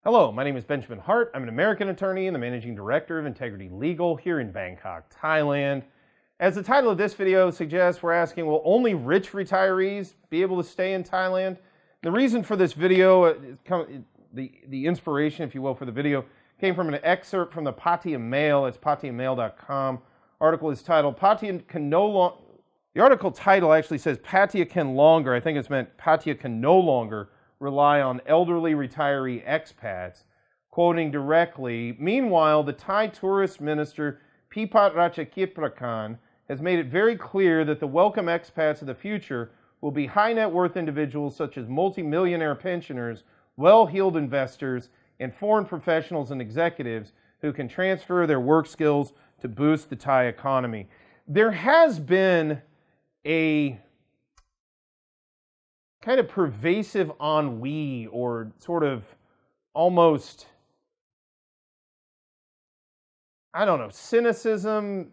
Hello, my name is Benjamin Hart. I'm an American attorney and the managing director of Integrity Legal here in Bangkok, Thailand. As the title of this video suggests, we're asking, will only rich retirees be able to stay in Thailand? The reason for this video, the inspiration, if you will, for the video came from an excerpt from the Pattaya Mail. It's pattayamail.com. Article is titled, Pattaya can no longer, the article title actually says Pattaya can longer, I think it's meant Pattaya can no longer rely on elderly retiree expats, quoting directly, meanwhile, the Thai tourist minister Pipat Ratchakiprakan has made it very clear that the welcome expats of the future will be high net worth individuals such as multimillionaire pensioners, well-heeled investors, and foreign professionals and executives who can transfer their work skills to boost the Thai economy. There has been a kind of pervasive ennui or sort of almost, I don't know, cynicism,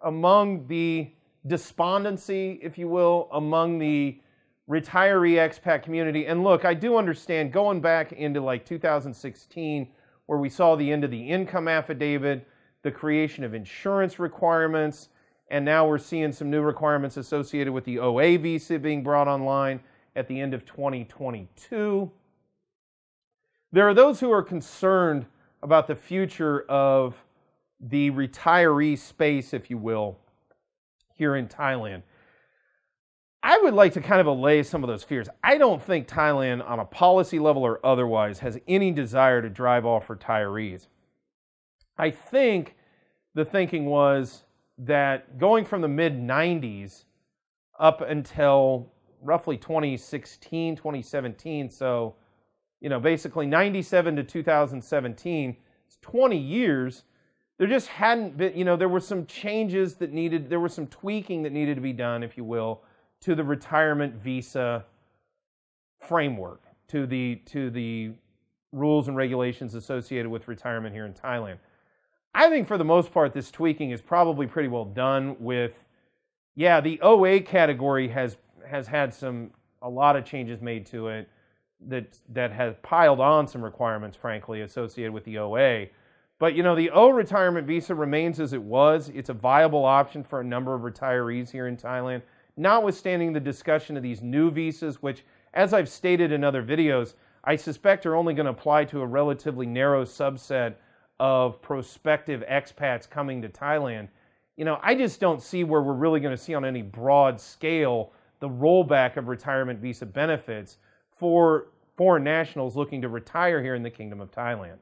among the despondency, if you will, among the retiree expat community. And look, I do understand going back into like 2016, where we saw the end of the income affidavit, the creation of insurance requirements, and now we're seeing some new requirements associated with the OA visa being brought online at the end of 2022. There are those who are concerned about the future of the retiree space, if you will, here in Thailand. I would like to kind of allay some of those fears. I don't think Thailand, on a policy level or otherwise, has any desire to drive off retirees. I think the thinking was that going from the mid-90s up until roughly 2016, 2017, so, basically 97 to 2017, it's 20 years, there just hadn't been, there were some changes that there was some tweaking that needed to be done, if you will, to the retirement visa framework, to the rules and regulations associated with retirement here in Thailand. I think for the most part, this tweaking is probably pretty well done with, the OA category has had a lot of changes made to it that has piled on some requirements, frankly, associated with the OA. But, the O retirement visa remains as it was. It's a viable option for a number of retirees here in Thailand, notwithstanding the discussion of these new visas, which, as I've stated in other videos, I suspect are only going to apply to a relatively narrow subset of prospective expats coming to Thailand. I just don't see where we're really going to see on any broad scale the rollback of retirement visa benefits for foreign nationals looking to retire here in the Kingdom of Thailand.